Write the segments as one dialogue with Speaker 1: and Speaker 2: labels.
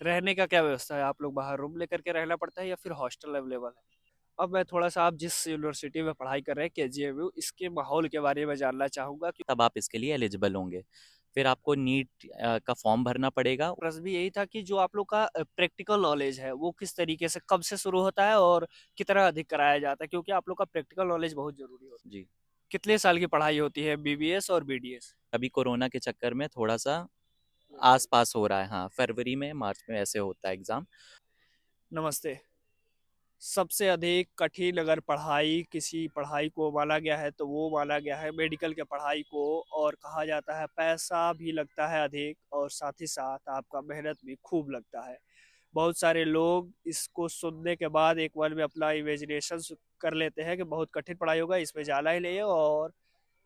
Speaker 1: रहने का क्या व्यवस्था है? आप लोग बाहर रूम लेकर के रहना पड़ता है या फिर हॉस्टल अवेलेबल है? अब मैं थोड़ा-सा आप जिस यूनिवर्सिटी में पढ़ाई कर रहे हैं केजीएमयू इसके माहौल के बारे में जानना चाहूँगा कि
Speaker 2: तब आप इसके लिए एलिजिबल होंगे। फिर आपको नीट का फॉर्म भरना पड़ेगा।
Speaker 1: प्रश्न भी यही था कि जो आप लोग का प्रैक्टिकल नॉलेज है वो किस तरीके से कब से शुरू होता है और कितना अधिक कराया जाता है? क्योंकि आप लोग का प्रैक्टिकल नॉलेज बहुत ज़रूरी होता है।
Speaker 2: जी।
Speaker 1: कितने साल की पढ़ाई होती है बीबीएस और बीडीएस?
Speaker 2: अभी कोरोना के चक्कर में थोड़ा-सा आस-पास हो रहा है। हाँ, फरवरी में, मार्च में ऐसे होता है एग्ज़ाम।
Speaker 1: नमस्ते। सबसे अधिक कठिन अगर पढ़ाई किसी पढ़ाई को माना गया है तो वो माना गया है मेडिकल के पढ़ाई को, और कहा जाता है पैसा भी लगता है अधिक और साथ ही साथ आपका मेहनत भी खूब लगता है। बहुत सारे लोग इसको सुनने के बाद एक बार में अपना इमेजिनेशन कर लेते हैं कि बहुत कठिन पढ़ाई होगा, इसमें जाना ही नहीं है। और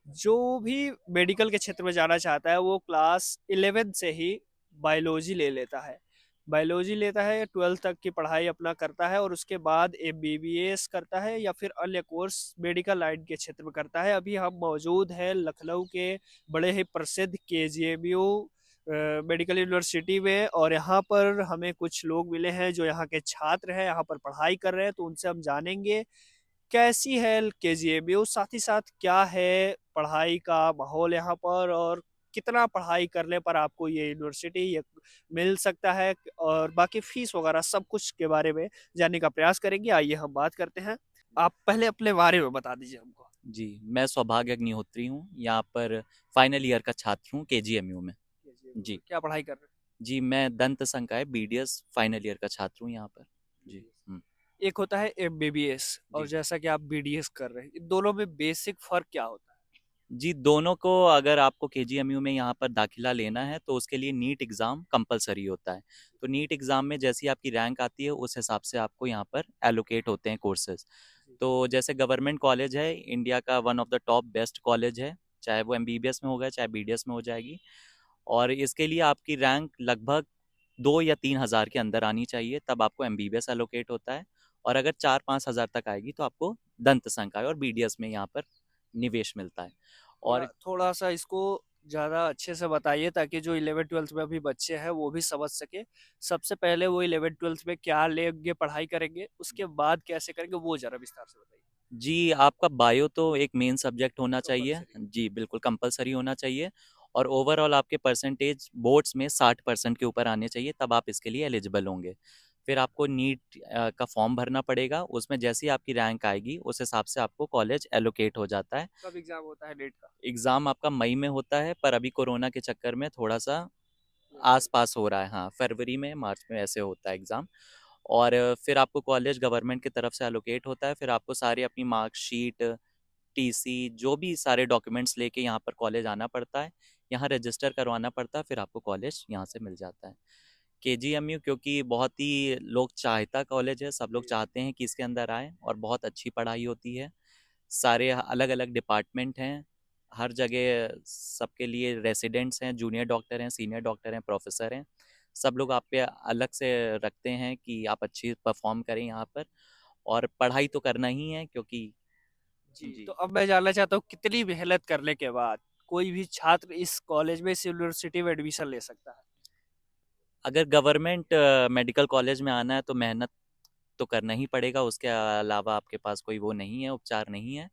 Speaker 1: जो भी मेडिकल के क्षेत्र में जाना चाहता है वो क्लास 11 से ही बायोलॉजी ले लेता है। बायोलॉजी लेता है, 12th तक की पढ़ाई अपना करता है और उसके बाद एमबीबीएस करता है या फिर अन्य कोर्स मेडिकल लाइन के क्षेत्र में करता है। अभी हम मौजूद हैं लखनऊ के बड़े ही प्रसिद्ध केजीएमयू मेडिकल यूनिवर्सिटी में, और यहाँ पर हमें कुछ लोग मिले हैं जो यहाँ के छात्र हैं, यहाँ पर पढ़ाई कर रहे हैं, तो उनसे हम जानेंगे कैसी है केजीएमयू, साथ ही साथ क्या है पढ़ाई का माहौल यहाँ पर, और कितना पढ़ाई करने पर आपको ये यूनिवर्सिटी ये मिल सकता है, और बाकी फीस वगैरह सब कुछ के बारे में जानने का प्रयास करेंगे। आइए हम बात करते हैं। आप पहले अपने बारे में बता दीजिए हमको।
Speaker 2: जी, मैं सौभाग्य अग्निहोत्री हूँ, यहाँ पर फाइनल ईयर का छात्र हूँ केजीएमयू में।
Speaker 1: केजीएमयू में
Speaker 2: जी।
Speaker 1: क्या पढ़ाई कर रहे
Speaker 2: जी, मैं दंत संकाय बीडीएस फाइनल ईयर का छात्र हूँ यहाँ पर। जी।
Speaker 1: हैं?
Speaker 2: हुँ।
Speaker 1: एक होता है एमबीबीएस और
Speaker 2: जी।
Speaker 1: जैसा कि आप बीडीएस कर रहे हैं, इन दोनों में बेसिक फर्क क्या होता है?
Speaker 2: जी, दोनों को अगर आपको केजीएमयू में यहाँ पर दाखिला लेना है तो उसके लिए नीट एग्ज़ाम कंपल्सरी होता है। तो नीट एग्ज़ाम में जैसी आपकी रैंक आती है उस हिसाब से आपको यहाँ पर एलोकेट होते हैं कोर्सेज़।
Speaker 1: जी।
Speaker 2: तो जैसे गवर्नमेंट कॉलेज है, इंडिया का one of the top best college है, चाहे वो एमबीबीएस में होगा, चाहे बीडीएस में हो जाएगी। और इसके लिए आपकी रैंक लगभग 2 या 3 हज़ार के अंदर आनी चाहिए, तब आपको एमबीबीएस एलोकेट होता है। और अगर 4-5 हज़ार तक आएगी तो आपको दंत संकाय और बीडीएस में यहाँ पर निवेश मिलता है।
Speaker 1: थोड़ा
Speaker 2: और
Speaker 1: थोड़ा सा इसको ज़्यादा अच्छे से बताइए ताकि जो 11th 12th में अभी बच्चे हैं वो भी समझ सके। सबसे पहले वो 11th 12th में क्या लेंगे, पढ़ाई करेंगे, उसके बाद कैसे करेंगे, वो ज़रा विस्तार से बताइए।
Speaker 2: जी, आपका बायो तो एक मेन सब्जेक्ट होना चाहिए।
Speaker 1: कंपलसरी।
Speaker 2: जी, बिल्कुल कंपल्सरी होना चाहिए। और ओवरऑल आपके परसेंटेज बोर्ड्स में 60% के ऊपर आने चाहिए, तब आप इसके लिए एलिजिबल होंगे। फिर आपको नीट का फॉर्म भरना पड़ेगा, उसमें जैसी आपकी रैंक आएगी, उस हिसाब से आपको कॉलेज एलोकेट हो जाता है।
Speaker 1: कब एग्जाम होता है नेट का?
Speaker 2: एग्ज़ाम आपका मई में होता है, पर अभी कोरोना के चक्कर में थोड़ा-सा
Speaker 1: लेट हो
Speaker 2: आस-पास हो रहा है। हाँ, फरवरी में, मार्च में ऐसे होता है एग्ज़ाम। और फिर आपको कॉलेज गवर्नमेंट की तरफ से एलोकेट होता है, फिर आपको सारी अपनी मार्कशीट, टीसी, जो भी सारे डॉक्यूमेंट्स लेके यहाँ पर कॉलेज आना पड़ता है, यहाँ रजिस्टर करवाना पड़ता है, फिर आपको कॉलेज यहाँ से मिल जाता है। केजीएमयू क्योंकि बहुत ही लोग चाहता कॉलेज है, सब लोग
Speaker 1: जी।
Speaker 2: चाहते हैं कि इसके अंदर आएँ, और बहुत अच्छी पढ़ाई होती है। सारे अलग-अलग डिपार्टमेंट हैं, हर जगह सबके लिए रेसिडेंट्स हैं, जूनियर डॉक्टर हैं, सीनियर डॉक्टर हैं, प्रोफेसर हैं। सब लोग आप पे अलग से रखते हैं कि आप अच्छी परफ़ॉर्म करें यहाँ पर, और पढ़ाई तो करना ही है क्योंकि
Speaker 1: जी, तो
Speaker 2: जी।
Speaker 1: अब मैं जानना चाहता हूँ कितनी मेहनत करने के बाद कोई भी छात्र इस कॉलेज में, इस यूनिवर्सिटी में एडमिशन ले सकता है?
Speaker 2: अगर गवर्नमेंट मेडिकल कॉलेज में आना है तो मेहनत तो करना ही पड़ेगा, उसके अलावा आपके पास कोई वो नहीं है, उपचार नहीं है।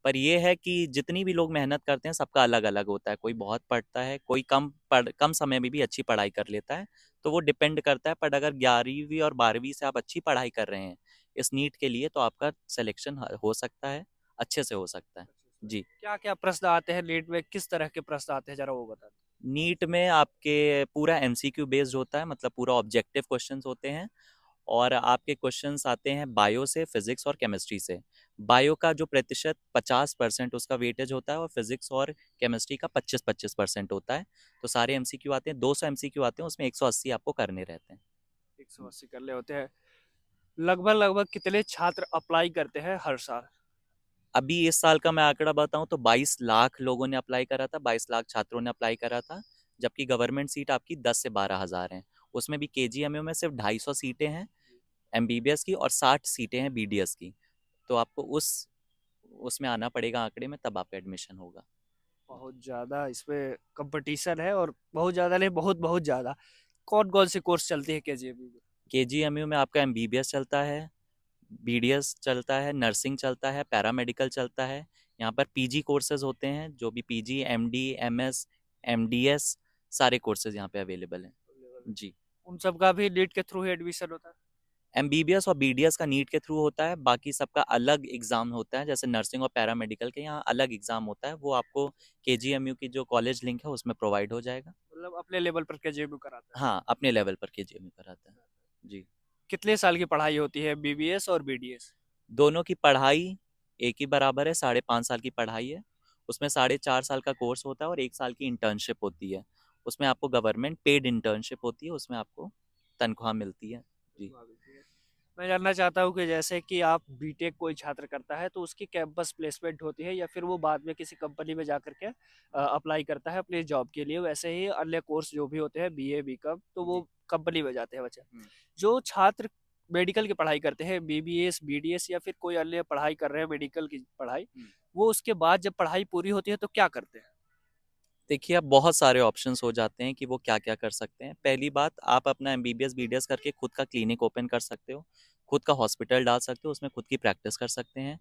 Speaker 2: पर ये है कि जितनी भी लोग मेहनत करते हैं सबका अलग-अलग होता है, कोई बहुत पढ़ता है, कोई कम समय में भी अच्छी पढ़ाई कर लेता है, तो वो डिपेंड करता है। पर अगर 11वीं और 12वीं से आप अच्छी पढ़ाई कर रहे हैं इस नीट के लिए, तो आपका सिलेक्शन हो सकता है, अच्छे से हो सकता है। जी।
Speaker 1: क्या क्या प्रश्न आते हैं नीट में, किस तरह के प्रश्न आते हैं, जरा वो बता दो।
Speaker 2: नीट में आपके पूरा एमसीक्यू बेस्ड होता है, मतलब पूरा ऑब्जेक्टिव क्वेश्चंस होते हैं। और आपके क्वेश्चंस आते हैं बायो से, फिजिक्स और केमिस्ट्री से। बायो का जो प्रतिशत 50% उसका वेटेज होता है, और फिजिक्स और केमिस्ट्री का 25-25% होता है। तो सारे एमसीक्यू आते हैं, 200 एमसीक्यू आते हैं, उसमें 180 आपको करने रहते हैं।
Speaker 1: 180 करने होते हैं। लगभग लगभग कितने छात्र अप्लाई करते हैं हर साल?
Speaker 2: अभी इस साल का मैं आंकड़ा बताऊं तो 22 लाख लोगों ने अप्लाई करा था, 22 लाख छात्रों ने अप्लाई करा था। जबकि गवर्नमेंट सीट आपकी 10 से 12 हज़ार हैं। उसमें भी केजीएमयू में सिर्फ 250 सीटें हैं एमबीबीएस की, और 60 सीटें हैं बीडीएस की। तो आपको उसमें आना पड़ेगा आंकड़े में, तब आपका एडमिशन होगा।
Speaker 1: बहुत ज़्यादा इसमें कंपटीशन है, और बहुत ज़्यादा नहीं, बहुत बहुत ज़्यादा। कौन-कौन सी कोर्स चलती है केजीएमयू में?
Speaker 2: केजीएमयू में आपका एमबीबीएस चलता है, बीडीएस चलता है, नर्सिंग चलता है, पैरामेडिकल चलता है। यहाँ पर पीजी कोर्सेज होते हैं, जो भी पीजी, एमडी, एमएस, एमडीएस, सारे कोर्सेज यहाँ पे अवेलेबल हैं। जी।
Speaker 1: उन सब का भी नीट के थ्रू ही एडमिशन होता है?
Speaker 2: एमबीबीएस और बीडीएस का नीट के थ्रू होता है, बाकी सबका अलग एग्ज़ाम होता है। जैसे नर्सिंग और पैरामेडिकल के यहाँ अलग एग्ज़ाम होता है, वो आपको केजीएमयू की जो कॉलेज लिंक है उसमें प्रोवाइड हो जाएगा।
Speaker 1: मतलब अपने लेवल पर केजीएमयू कराता है?
Speaker 2: हाँ, अपने लेवल पर केजीएमयू कराता है। जी।
Speaker 1: कितने साल की पढ़ाई होती है बीबीएस और बीडीएस?
Speaker 2: दोनों की पढ़ाई एक ही बराबर है, 5.5 साल की पढ़ाई है। उसमें 4.5 साल का कोर्स होता है और 1 साल की इंटर्नशिप होती है। उसमें आपको गवर्नमेंट पेड इंटर्नशिप होती है, उसमें आपको तनख्वाह मिलती है। जी।
Speaker 1: मैं जानना चाहता हूँ कि जैसे कि आप बीटेक कोई छात्र करता है तो उसकी कैंपस प्लेसमेंट होती है या फिर वो बाद में किसी कंपनी में जा करके अप्लाई करता है अपनी जॉब के लिए, वैसे ही अन्य कोर्स जो भी होते हैं बीए बीकॉम तो वो
Speaker 2: जी।
Speaker 1: कंपनी में जाते हैं बच्चे।
Speaker 2: हुँ।
Speaker 1: जो छात्र मेडिकल की पढ़ाई करते हैं बीबीएस बीडीएस या फिर कोई अन्य पढ़ाई कर रहे हैं मेडिकल की पढ़ाई,
Speaker 2: हुँ।
Speaker 1: वो उसके बाद जब पढ़ाई पूरी होती है तो क्या करते हैं?
Speaker 2: देखिए, अब बहुत सारे ऑप्शंस हो जाते हैं कि वो क्या-क्या कर सकते हैं। पहली बात, आप अपना एमबीबीएस, बीडीएस करके खुद का क्लिनिक ओपन कर सकते हो, खुद का हॉस्पिटल डाल सकते हो, उसमें खुद की प्रैक्टिस कर सकते हैं।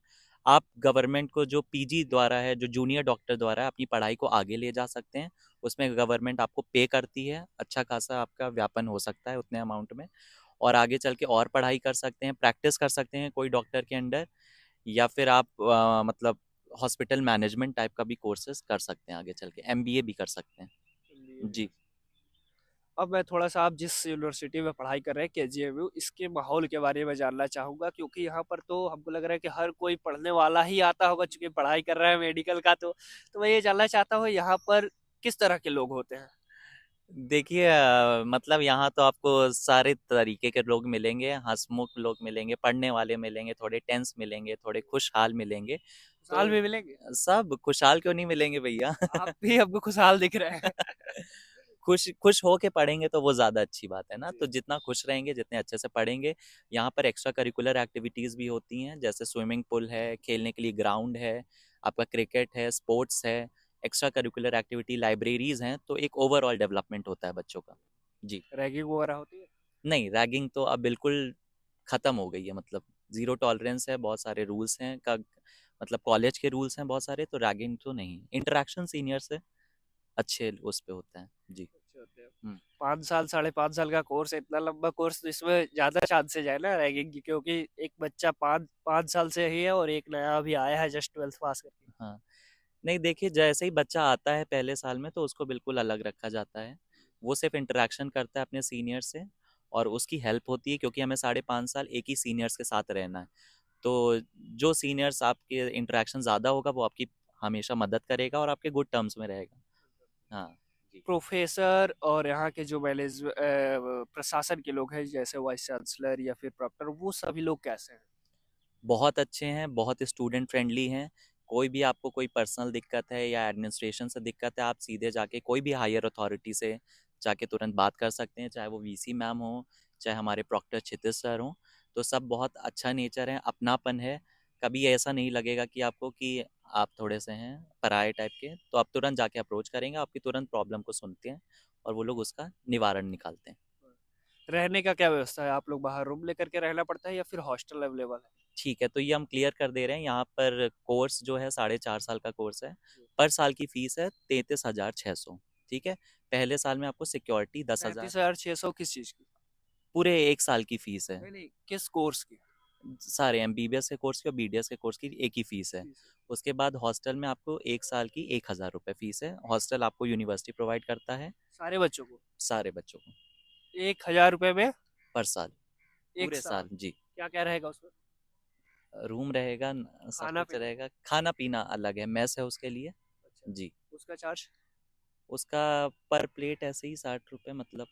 Speaker 2: आप गवर्नमेंट को जो पीजी द्वारा है, जो जूनियर डॉक्टर द्वारा है, अपनी पढ़ाई को आगे ले जा सकते हैं। उसमें गवर्नमेंट आपको पे करती है, अच्छा खासा आपका व्यापन हो सकता है उतने अमाउंट में और आगे चल के और पढ़ाई कर सकते हैं, प्रैक्टिस कर सकते हैं कोई डॉक्टर के अंडर या फिर आप मतलब हॉस्पिटल मैनेजमेंट टाइप का भी कोर्सेज़ कर सकते हैं आगे चल के, एमबीए भी कर सकते हैं। जी।
Speaker 1: अब मैं थोड़ा-सा आप जिस यूनिवर्सिटी में पढ़ाई कर रहे हैं केजीएमयू, इसके माहौल के बारे में जानना चाहूँगा क्योंकि यहाँ पर तो हमको लग रहा है कि हर कोई पढ़ने वाला ही आता होगा चूँकि पढ़ाई कर रहा है मेडिकल का तो मैं ये जानना चाहता हूँ यहाँ पर किस तरह के लोग होते हैं?
Speaker 2: देखिए मतलब यहाँ तो आपको सारे तरीके के लोग मिलेंगे, हँसमुख लोग मिलेंगे, पढ़ने वाले मिलेंगे, थोड़े टेंस मिलेंगे, थोड़े खुशहाल मिलेंगे।
Speaker 1: खुशहाल
Speaker 2: तो
Speaker 1: भी मिलेंगे?
Speaker 2: सब खुशहाल क्यों नहीं मिलेंगे भैया?
Speaker 1: आप भी हमको खुशहाल दिख रहे हैं।
Speaker 2: खुश खुश होके पढ़ेंगे तो वो ज़्यादा अच्छी बात है ना,
Speaker 1: जी।
Speaker 2: तो जितना खुश रहेंगे, जितने अच्छे से पढ़ेंगे, यहाँ पर एक्स्ट्रा करिकुलर एक्टिविटीज़ भी होती हैं, जैसे स्विमिंग पूल है, खेलने के लिए ग्राउंड है, आपका क्रिकेट है, स्पोर्ट्स है, एक्स्ट्रा करिकुलर एक्टिविटी लाइब्रेरीज़ हैं, तो एक ओवरऑल डेवलपमेंट होता है बच्चों का। जी।
Speaker 1: रैगिंग वगैरह होती है?
Speaker 2: नहीं, रैगिंग तो अब बिल्कुल ख़त्म हो गई है, मतलब ज़ीरो टॉलरेंस है, बहुत सारे रूल्स हैं का मतलब कॉलेज के रूल्स हैं बहुत सारे, तो रैगिंग तो नहीं। इंटरैक्शन सीनियर से अच्छे उस पे होता है। जी।
Speaker 1: अच्छे होते हैं।
Speaker 2: हुँ।
Speaker 1: 5 साल, साढ़े 5 साल का कोर्स है, इतना लंबा कोर्स तो इसमें ज़्यादा चांसेज़ है ना रैगिंग की क्योंकि एक बच्चा 5 साल से ही है और एक नया अभी आया है जस्ट 12th पास करके।
Speaker 2: हाँ। नहीं देखिए, जैसे ही बच्चा आता है पहले साल में तो उसको बिल्कुल अलग रखा जाता है। वो सिर्फ़ इंटरैक्शन करता है अपने सीनियर से और उसकी हेल्प होती है क्योंकि हमें 5.5 साल एक ही सीनियर्स के साथ रहना है। तो जो सीनियर्स आपके इंटरैक्शन ज़्यादा होगा वो आपकी हमेशा मदद करेगा और आपके गुड टर्म्स में रहेगा। हाँ। जी।
Speaker 1: प्रोफेसर और यहाँ के जो प्रशासन के लोग हैं जैसे वाइस चांसलर या फिर प्रॉक्टर वो सभी लोग कैसे हैं?
Speaker 2: बहुत अच्छे हैं, बहुत स्टूडेंट फ्रेंडली हैं। कोई भी आपको कोई पर्सनल दिक्कत है या एडमिनिस्ट्रेशन से दिक्कत है, आप सीधे जाके कोई भी हायर अथॉरिटी से जाके तुरंत बात कर सकते हैं, चाहे वो वीसी मैम हो, चाहे हमारे प्रॉक्टर क्षितिज सर हों। तो सब बहुत अच्छा नेचर है, अपनापन है। कभी ऐसा नहीं लगेगा कि आपको कि आप थोड़े से हैं पराये टाइप के, तो आप तुरंत जाके अप्रोच करेंगे, आपकी तुरंत प्रॉब्लम को सुनते हैं और वो लोग उसका निवारण निकालते हैं।
Speaker 1: रहने का क्या व्यवस्था है? आप लोग बाहर रूम लेकर के रहना पड़ता है या फिर हॉस्टल अवेलेबल है?
Speaker 2: ठीक है, तो ये हम क्लियर कर दे रहे हैं, यहाँ पर कोर्स जो है 4.5 साल का कोर्स है, पर साल की फ़ीस है 33,600, ठीक है? पहले साल में आपको सिक्योरिटी 10,000
Speaker 1: 35,600 किस चीज़ की?
Speaker 2: पूरे 1 साल की फ़ीस है।
Speaker 1: नहीं नहीं, किस कोर्स की?
Speaker 2: सारे एमबीबीएस के कोर्स की और बीडीएस के कोर्स की एक ही फ़ीस है।
Speaker 1: फीस है।
Speaker 2: उसके बाद हॉस्टल में आपको 1 साल की 1,000 रुपए फ़ीस है। हॉस्टल आपको यूनिवर्सिटी प्रोवाइड करता है,
Speaker 1: सारे बच्चों को
Speaker 2: सारे बच्चों को,
Speaker 1: 1,000 रुपए में
Speaker 2: पर साल,
Speaker 1: एक
Speaker 2: पूरे
Speaker 1: साल?
Speaker 2: साल। जी।
Speaker 1: क्या क्या रहेगा उसमें?
Speaker 2: रूम रहेगा, सब
Speaker 1: खाना
Speaker 2: कुछ
Speaker 1: पीना?
Speaker 2: रहेगा, खाना-पीना अलग है, मेस है उसके लिए।
Speaker 1: अच्छा,
Speaker 2: जी।
Speaker 1: उसका चार्ज?
Speaker 2: उसका पर प्लेट ऐसे ही 60 रुपए, मतलब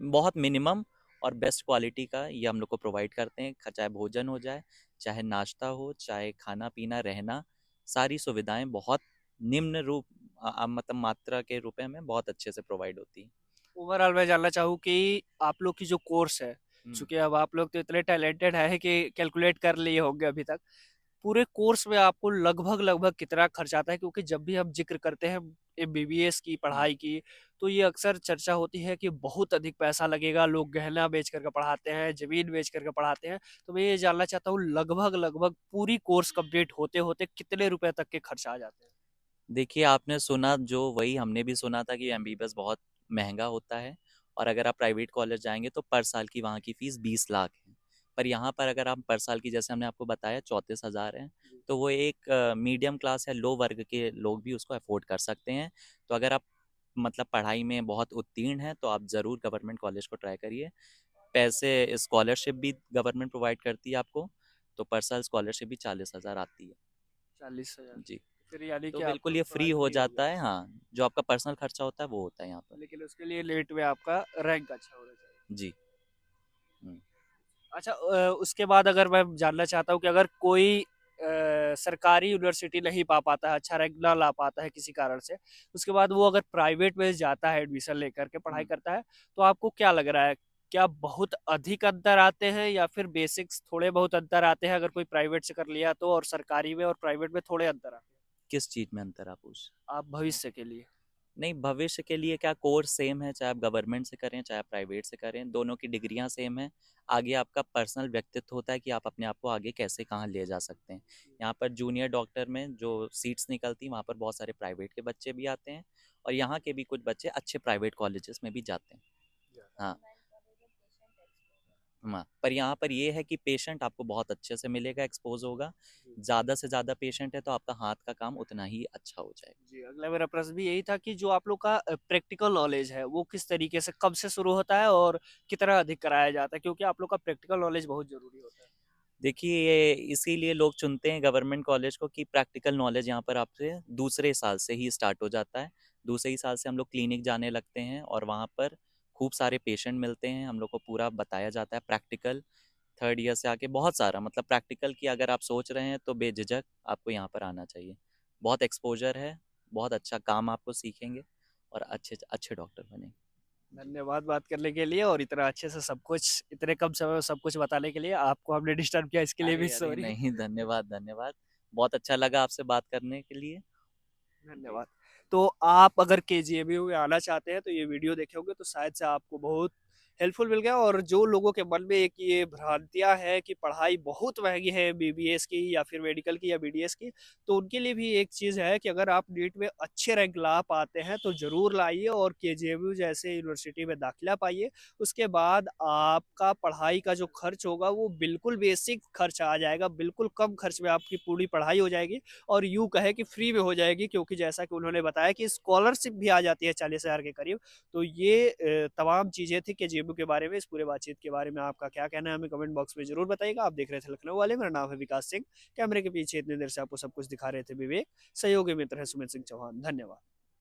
Speaker 2: बहुत मिनिमम और बेस्ट क्वालिटी का ये हम लोग को प्रोवाइड करते हैं, चाहे भोजन हो जाए, चाहे नाश्ता हो, चाहे खाना पीना रहना, सारी सुविधाएं बहुत निम्न रूप मतलब मात्रा के रुपए में बहुत अच्छे से प्रोवाइड होती है।
Speaker 1: ओवरऑल मैं जानना चाहूँ कि आप लोग की जो कोर्स है,
Speaker 2: हम्म।
Speaker 1: चूँकि अब आप लोग तो इतने टैलेंटेड हैं कि कैलकुलेट कर लिए होंगे अभी तक। पूरे कोर्स में आपको लगभग-लगभग कितना खर्च आता है? क्योंकि जब भी हम ज़िक्र करते हैं एमबीबीएस की
Speaker 2: हुँ।
Speaker 1: पढ़ाई की, तो ये अक्सर चर्चा होती है कि बहुत अधिक पैसा लगेगा, लोग गहना बेच कर के पढ़ाते हैं, ज़मीन बेच कर के पढ़ाते हैं। तो मैं ये जानना चाहता हूँ लगभग-लगभग पूरी कोर्स कंप्लीट होते-होते कितने रुपए तक के खर्च आ जाते हैं?
Speaker 2: देखिए, आपने सुना जो वही हमने भी सुना था कि एमबीबीएस बहुत महँगा होता है और अगर आप प्राइवेट कॉलेज जाएँगे तो पर साल की वहाँ की फ़ीस 20 लाख है। पर यहाँ पर अगर आप पर साल की जैसे हमने आपको बताया 34,000 है,
Speaker 1: जी।
Speaker 2: तो वो एक मीडियम क्लास या लो वर्ग के लोग भी उसको अफ़ोर्ड कर सकते हैं। तो अगर आप मतलब पढ़ाई में बहुत उत्तीर्ण हैं, तो आप ज़रूर गवर्नमेंट कॉलेज को ट्राई करिए। पैसे स्कॉलरशिप भी गवर्नमेंट प्रोवाइड करती है आपको, तो पर साल स्कॉलरशिप भी 40,000 आती है।
Speaker 1: 40,000
Speaker 2: जी।
Speaker 1: फिर यानी
Speaker 2: तो
Speaker 1: कि आपका
Speaker 2: बिल्कुल ये फ्री
Speaker 1: पढ़ाई
Speaker 2: हो
Speaker 1: फ्री हो
Speaker 2: जाता
Speaker 1: गया।
Speaker 2: है, हाँ, जो आपका पर्सनल खर्चा होता है वो होता है यहाँ पर।
Speaker 1: लेकिन उसके लिए नेट में आपका रैंक अच्छा होना चाहिए।
Speaker 2: जी। हुँ।
Speaker 1: अच्छा उसके बाद अगर मैं जानना चाहता हूँ कि अगर कोई सरकारी यूनिवर्सिटी नहीं पा पाता है, अच्छा रैंक ना ला पाता है किसी कारण से, उसके बाद वो अगर प्राइवेट में जाता है एडमिशन लेकर के पढ़ाई
Speaker 2: हुँ।
Speaker 1: करता है, तो आपको क्या लग रहा है? क्या बहुत अधिक अंतर आते हैं या फिर बेसिक्स थोड़े बहुत अंतर आते हैं अगर कोई प्राइवेट से कर लिया तो और सरकारी में और प्राइवेट में थोड़े अंतर आते हैं?
Speaker 2: किस चीज़ में अंतर आप पूछ
Speaker 1: आप भविष्य के लिए।
Speaker 2: नहीं, भविष्य के लिए क्या कोर्स सेम है, चाहे आप गवर्नमेंट से करें, चाहे आप प्राइवेट से करें, दोनों की डिग्रियाँ सेम हैं। आगे आपका पर्सनल व्यक्तित्व होता है कि आप अपने आप को आगे कैसे कहाँ ले जा सकते हैं। यहाँ पर जूनियर डॉक्टर में जो सीट्स निकलती हैं, वहाँ पर बहुत सारे प्राइवेट के बच्चे भी आते हैं और यहाँ के भी कुछ बच्चे अच्छे प्राइवेट कॉलेजेस में भी जाते हैं। हाँ। हाँ, पर यहाँ पर ये है कि पेशेंट आपको बहुत अच्छे से मिलेगा, एक्सपोज़ होगा। ज़्यादा से ज़्यादा पेशेंट है तो आपका हाथ का काम उतना ही अच्छा हो जाएगा।
Speaker 1: जी, अगला मेरा प्रश्न भी यही था कि जो आप लोग का प्रैक्टिकल नॉलेज है, वो किस तरीके से कब से शुरू होता है और कितना अधिक कराया जाता है? क्योंकि आप लोग का प्रैक्टिकल नॉलेज बहुत ज़रूरी होता है।
Speaker 2: देखिए, ये इसीलिए लोग चुनते हैं गवर्नमेंट कॉलेज को कि प्रैक्टिकल नॉलेज यहाँ पर आपसे दूसरे साल से ही स्टार्ट हो जाता है। दूसरे ही साल से हम लोग क्लिनिक जाने लगते हैं और वहाँ पर खूब सारे पेशेंट मिलते हैं। हम लोग को पूरा बताया जाता है प्रैक्टिकल। थर्ड ईयर से आके बहुत सारा मतलब प्रैक्टिकल की अगर आप सोच रहे हैं तो बेझिझक आपको यहाँ पर आना चाहिए। बहुत एक्सपोज़र है, बहुत अच्छा काम आपको सीखेंगे और अच्छे अच्छे डॉक्टर बनेंगे। जी।
Speaker 1: धन्यवाद बात करने के लिए और इतना अच्छे से सब कुछ, इतने कम समय में सब कुछ बताने के लिए। आपको हमने डिस्टर्ब किया इसके लिए भी
Speaker 2: अरे
Speaker 1: सॉरी।
Speaker 2: नहीं, धन्यवाद, धन्यवाद। बहुत अच्छा लगा आपसे बात करने के लिए। जी।
Speaker 1: धन्यवाद। तो आप अगर केजीएमयू में आना चाहते हैं तो ये वीडियो देखे होंगे तो शायद से आपको बहुत हेल्पफुल मिल गया और जो लोगों के मन में एक ये भ्रांतियाँ है कि पढ़ाई बहुत महँगी है बीबीएस की या फिर मेडिकल की या बीडीएस की, तो उनके लिए भी एक चीज़ है कि अगर आप नीट में अच्छे रैंक ला पाते हैं तो ज़रूर लाइए और केजीएमयू जैसे यूनिवर्सिटी में दाखिला पाइए। उसके बाद आपका पढ़ाई का जो खर्च होगा वो बिल्कुल बेसिक खर्च आ जाएगा, बिल्कुल कम खर्च में आपकी पूरी पढ़ाई हो जाएगी। और यूँ कहें कि फ्री में हो जाएगी क्योंकि जैसा कि उन्होंने बताया कि स्कॉलरशिप भी आ जाती है 40,000 के करीब। तो ये तमाम चीज़ें थी केजीएमयू के बारे में। इस पूरे बातचीत के बारे में आपका क्या कहना है हमें कमेंट बॉक्स में ज़रूर बताइएगा। आप देख रहे थे लखनऊ वाले, मेरा नाम है विकास सिंह। कैमरे के पीछे इतनी देर से आपको सब कुछ दिखा रहे थे विवेक। सहयोगी मित्र है सुमित सिंह चौहान। धन्यवाद।